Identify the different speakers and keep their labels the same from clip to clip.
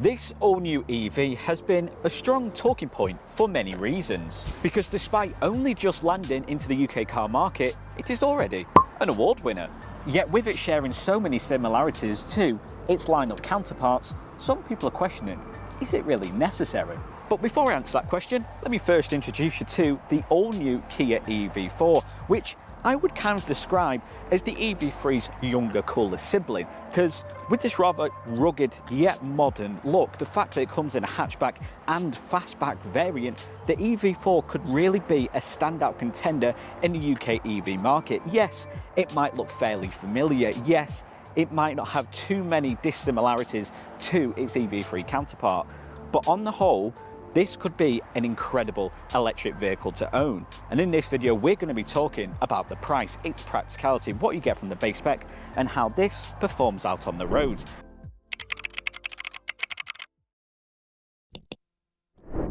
Speaker 1: This all-new EV has been a strong talking point for many reasons, because despite only just landing into the UK car market, it is already an award winner. Yet with it sharing so many similarities to its lineup counterparts, some people are questioning, is it really necessary? But before I answer that question, let me first introduce you to the all-new Kia EV4, which I would kind of describe as the EV3's younger, cooler sibling, because with this rather rugged yet modern look, the fact that it comes in a hatchback and fastback variant, the EV4 could really be a standout contender in the UK EV market. Yes, it might look fairly familiar. Yes, it might not have too many dissimilarities to its EV3 counterpart, but on the whole, this could be an incredible electric vehicle to own. And in this video, we're going to be talking about the price, its practicality, what you get from the base spec, and how this performs out on the roads.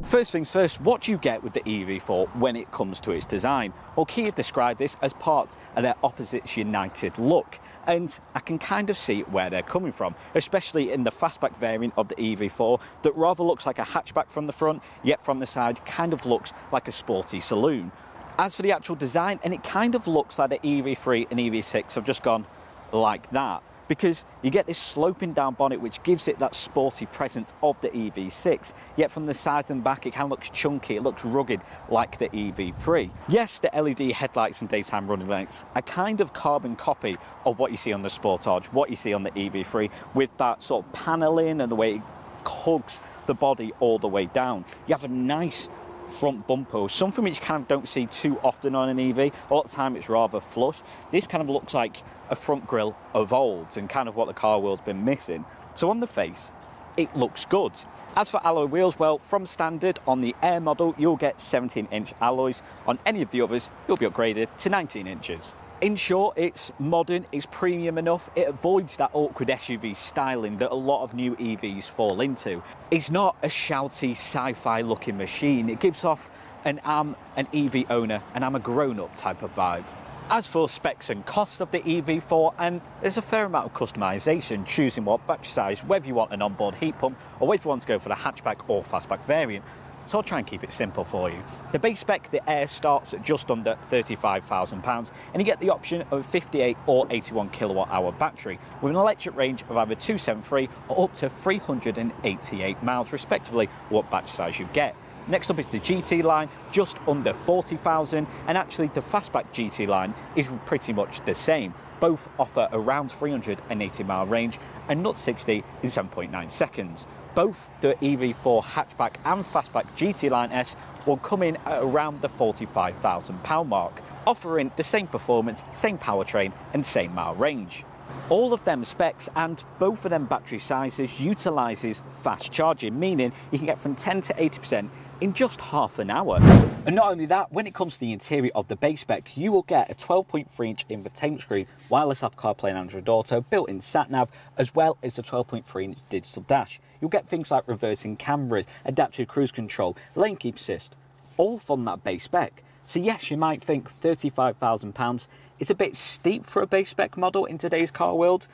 Speaker 1: First things first, what do you get with the EV4 when it comes to its design? Well, Kia described this as part of their opposites united look. And I can kind of see where they're coming from, especially in the fastback variant of the EV4 that rather looks like a hatchback from the front, yet from the side kind of looks like a sporty saloon. As for the actual design, and it kind of looks like the EV3 and EV6 have just gone like that, because you get this sloping down bonnet which gives it that sporty presence of the EV6, yet from the side and back it kind of looks chunky, it looks rugged like the EV3. Yes, the LED headlights and daytime running lights are kind of carbon copy of what you see on the Sportage, what you see on the EV3, with that sort of panelling and the way it hugs the body all the way down. You have a nice front bumper, something which you kind of don't see too often on an EV. A lot of the time it's rather flush. This kind of looks like a front grille of old and kind of what the car world's been missing. So on the face, it looks good. As for alloy wheels, well, from standard on the Air model, you'll get 17-inch alloys. On any of the others, you'll be upgraded to 19 inches. In short, it's modern, it's premium enough, it avoids that awkward SUV styling that a lot of new EVs fall into. It's not a shouty, sci-fi looking machine. It gives off an I'm an EV owner and I'm a grown-up type of vibe. As for specs and cost of the EV4, and there's a fair amount of customization, choosing what battery size, whether you want an onboard heat pump or whether you want to go for the hatchback or fastback variant. So I'll try and keep it simple for you. The base spec, the Air, starts at just under £35,000 and you get the option of a 58 or 81 kilowatt hour battery with an electric range of either 273 or up to 388 miles respectively, what battery size you get. Next up is the GT line, just under 40,000, and actually the fastback GT line is pretty much the same. Both offer around 380 mile range and 0 to 60 in 7.9 seconds. Both the EV4 hatchback and fastback GT Line S will come in at around the £45,000 mark, offering the same performance, same powertrain and same mile range. All of them specs and both of them battery sizes utilises fast charging, meaning you can get from 10 to 80% in just half an hour. And not only that, when it comes to the interior of the base spec, you will get a 12.3-inch infotainment screen, wireless Apple CarPlay and Android Auto, built-in sat-nav, as well as a 12.3-inch digital dash. You'll get things like reversing cameras, adaptive cruise control, lane keep assist, all from that base spec. So yes, you might think £35,000 is a bit steep for a base spec model in today's car world,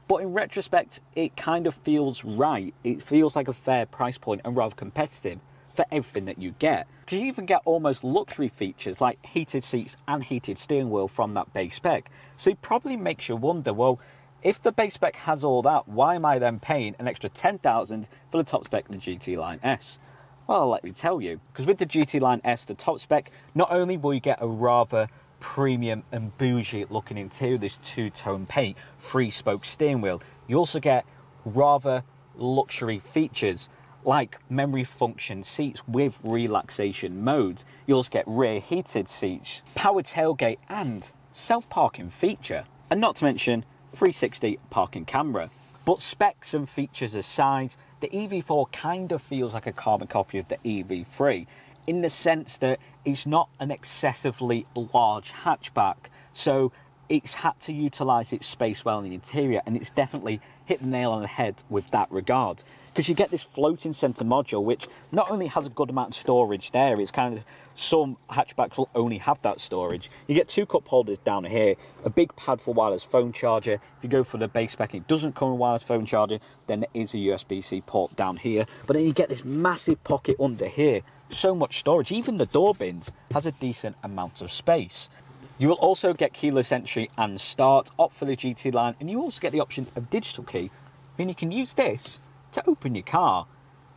Speaker 1: but in retrospect, it kind of feels right. It feels like a fair price point and rather competitive for everything that you get. Because you even get almost luxury features like heated seats and heated steering wheel from that base spec. So it probably makes you wonder, well, if the base spec has all that, why am I then paying an extra £10,000 for the top spec, the GT Line S? Well, let me tell you, because with the GT Line S, the top spec, not only will you get a rather premium and bougie looking interior, this two-tone paint, 3-spoke steering wheel, you also get rather luxury features like memory function seats with relaxation modes. You also get rear heated seats, power tailgate and self-parking feature, and not to mention 360 parking camera. But specs and features aside, the EV4 kind of feels like a carbon copy of the EV3 in the sense that it's not an excessively large hatchback, so it's had to utilise its space well in the interior, and it's definitely hit the nail on the head with that regard, because you get this floating centre module which not only has a good amount of storage there, it's kind of, some hatchbacks will only have that storage. You get 2 cup holders down here, a big pad for wireless phone charger. If you go for the base spec, it doesn't come with wireless phone charger, then there is a USB-C port down here, but then you get this massive pocket under here. So much storage. Even the door bins has a decent amount of space. You will also get keyless entry and start, opt for the GT line, and you also get the option of digital key, meaning you can use this to open your car.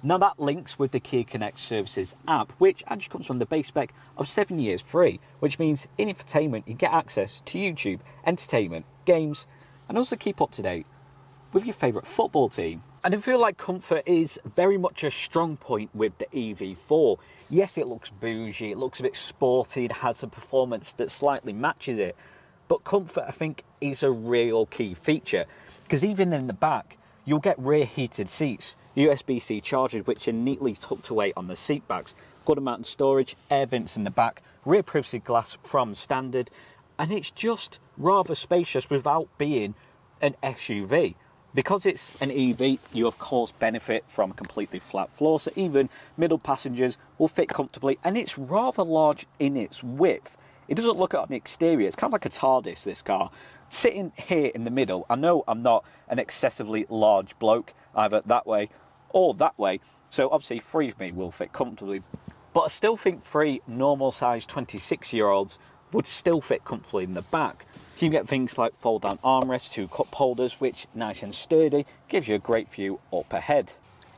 Speaker 1: Now that links with the Kia Connect Services app, which actually comes from the base spec of 7 years free, which means in infotainment you get access to YouTube, entertainment, games, and also keep up to date with your favourite football team. And I feel like comfort is very much a strong point with the EV4. Yes, it looks bougie, it looks a bit sporty, it has a performance that slightly matches it, but comfort, I think, is a real key feature, because even in the back, you'll get rear heated seats, USB-C chargers which are neatly tucked away on the seat backs, good amount of storage, air vents in the back, rear privacy glass from standard, and it's just rather spacious without being an SUV. Because it's an EV, you of course benefit from a completely flat floor, so even middle passengers will fit comfortably, and it's rather large in its width. It doesn't look at the exterior, it's kind of like a TARDIS, this car. Sitting here in the middle, I know I'm not an excessively large bloke, either that way or that way, so obviously 3 of me will fit comfortably, but I still think 3 normal sized 26-year-olds would still fit comfortably in the back. You can get things like fold down armrests, 2 cup holders, which nice and sturdy, gives you a great view up ahead.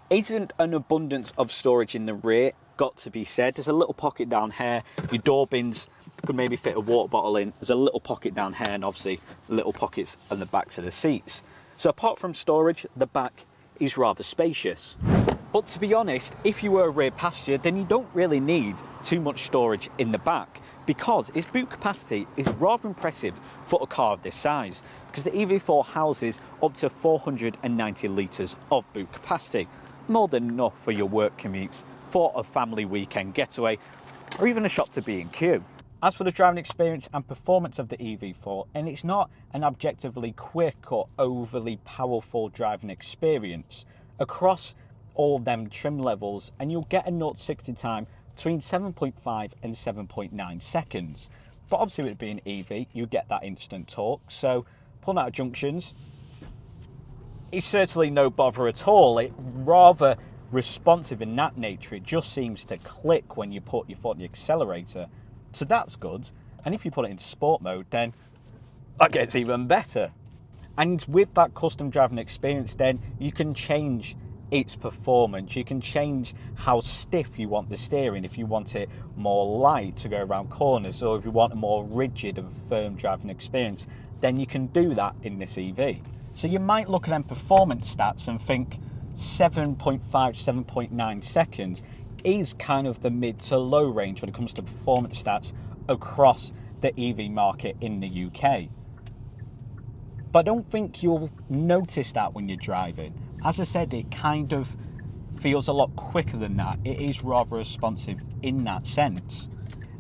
Speaker 1: Isn't an abundance of storage in the rear, got to be said. There's a little pocket down here, your door bins could maybe fit a water bottle in, there's a little pocket down here, and obviously little pockets on the backs of the seats. So apart from storage, the back is rather spacious. But to be honest, if you were a rear passenger, then you don't really need too much storage in the back, because its boot capacity is rather impressive for a car of this size, because the EV4 houses up to 490 litres of boot capacity, more than enough for your work commutes, for a family weekend getaway, or even a shop to B&Q. As for the driving experience and performance of the EV4, and it's not an objectively quick or overly powerful driving experience across all them trim levels, and you'll get a 0-60 time between 7.5 and 7.9 seconds. But obviously with it being EV, you get that instant torque, so pulling out of junctions, it's certainly no bother at all. It's rather responsive in that nature. It just seems to click when you put your foot on the accelerator, so that's good. And if you put it into sport mode, then that gets even better. And with that custom driving experience, then you can change its performance. You can change how stiff you want the steering, if you want it more light to go around corners, or if you want a more rigid and firm driving experience, then you can do that in this EV. So you might look at them performance stats and think 7.5 to 7.9 seconds is kind of the mid to low range when it comes to performance stats across the EV market in the UK. But I don't think you'll notice that when you're driving. As I said, it kind of feels a lot quicker than that. It is rather responsive in that sense.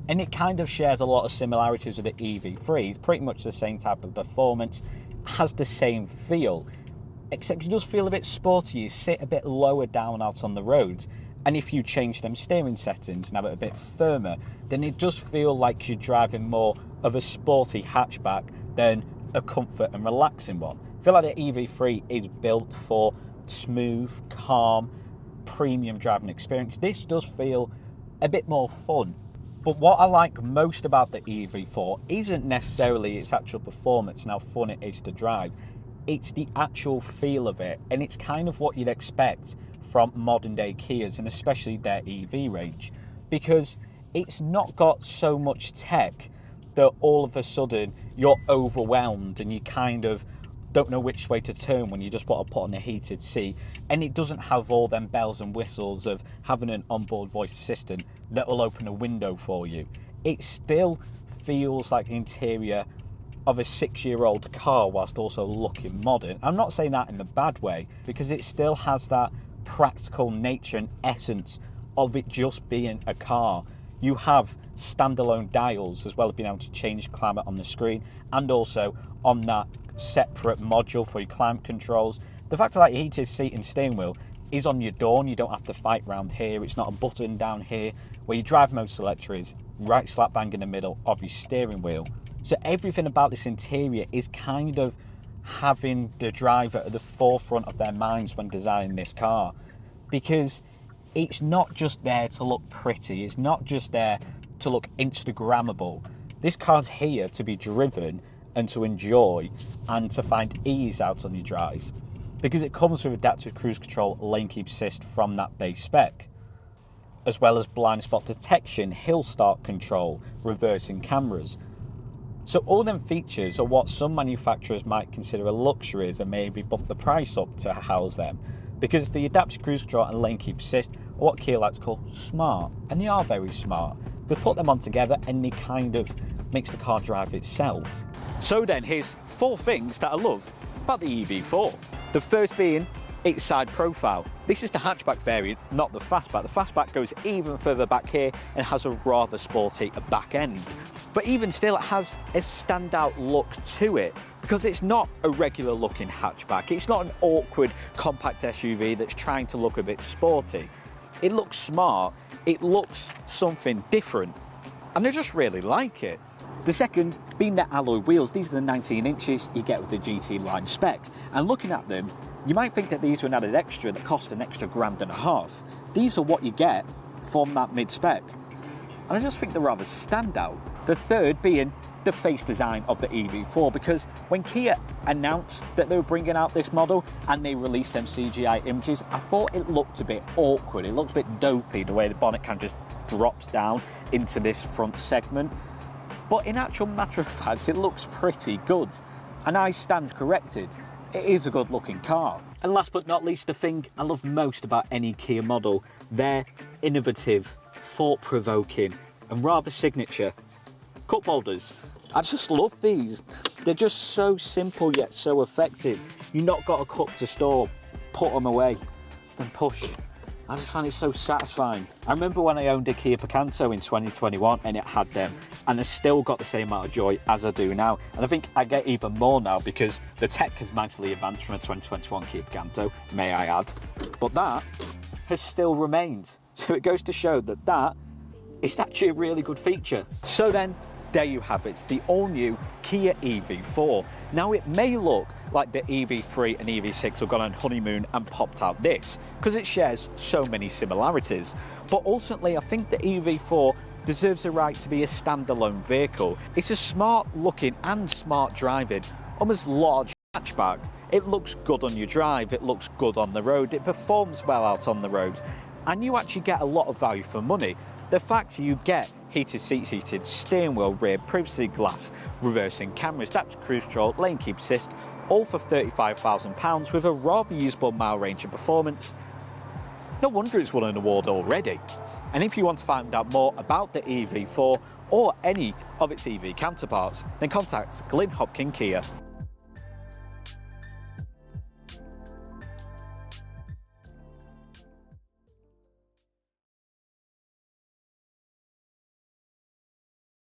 Speaker 1: And it kind of shares a lot of similarities with the EV3. It's pretty much the same type of performance, has the same feel, except you just feel a bit sporty. You sit a bit lower down out on the roads, and if you change them steering settings and have it a bit firmer, then it does feel like you're driving more of a sporty hatchback than a comfort and relaxing one. I feel like the EV3 is built for smooth, calm, premium driving experience. This does feel a bit more fun. But what I like most about the EV4 isn't necessarily its actual performance and how fun it is to drive. It's the actual feel of it, and it's kind of what you'd expect from modern day Kias, and especially their EV range, because it's not got so much tech that all of a sudden you're overwhelmed and you kind of don't know which way to turn when you just want to put on a heated seat. And it doesn't have all them bells and whistles of having an onboard voice assistant that will open a window for you. It still feels like the interior of a 6-year-old car whilst also looking modern. I'm not saying that in the bad way, because it still has that practical nature and essence of it just being a car. You have standalone dials as well as being able to change climate on the screen, and also on that separate module for your climate controls. The fact that heated seat and steering wheel is on your door and you don't have to fight round here. It's not a button down here where your drive mode selector is right slap bang in the middle of your steering wheel. So everything about this interior is kind of having the driver at the forefront of their minds when designing this car, because it's not just there to look pretty, it's not just there to look Instagrammable. This car's here to be driven and to enjoy and to find ease out on your drive, because it comes with adaptive cruise control, lane keep assist from that base spec, as well as blind spot detection, hill start control, reversing cameras. So all them features are what some manufacturers might consider a luxury and maybe bump the price up to house them, because the adaptive cruise control and lane keep assist are what Kia likes to call smart, and they are very smart. They put them on together and they kind of makes the car drive itself. So then here's 4 things that I love about the EV4. The first being its side profile. This is the hatchback variant, not the fastback. The fastback goes even further back here and has a rather sporty back end. But even still, it has a standout look to it, because it's not a regular looking hatchback. It's not an awkward compact SUV that's trying to look a bit sporty. It looks smart, it looks something different, and I just really like it. The second being the alloy wheels. These are the 19 inches you get with the GT line spec, and looking at them, you might think that these were an added extra that cost an extra £1.50. These are what you get from that mid-spec, and I just think they're rather standout. The third being the face design of the EV4, because when Kia announced that they were bringing out this model and they released them CGI images, I thought it looked a bit awkward. It looked a bit dopey, the way the bonnet kind of just drops down into this front segment. But in actual matter of fact, it looks pretty good, and I stand corrected. It is a good looking car. And last but not least, the thing I love most about any Kia model, their innovative, thought-provoking and rather signature cup holders. I just love these. They're just so simple yet so effective. You've not got a cup to store, put them away, then push. I just find it so satisfying. I remember when I owned a Kia Picanto in 2021 and it had them, and I still got the same amount of joy as I do now. And I think I get even more now because the tech has massively advanced from a 2021 Kia Picanto, may I add. But that has still remained. So it goes to show that that is actually a really good feature. So then, there you have it, the all-new Kia EV4. Now it may look like the EV3 and EV6 have gone on honeymoon and popped out this, because it shares so many similarities. But ultimately, I think the EV4 deserves the right to be a standalone vehicle. It's a smart looking and smart driving, almost large hatchback. It looks good on your drive, it looks good on the road, it performs well out on the road, and you actually get a lot of value for money. The fact you get heated seats, heated steering wheel, rear privacy glass, reversing cameras, adaptive cruise control, lane keep assist, all for £35,000 with a rather usable mile range and performance. No wonder it's won an award already. And if you want to find out more about the EV4 or any of its EV counterparts, then contact Glyn Hopkin Kia.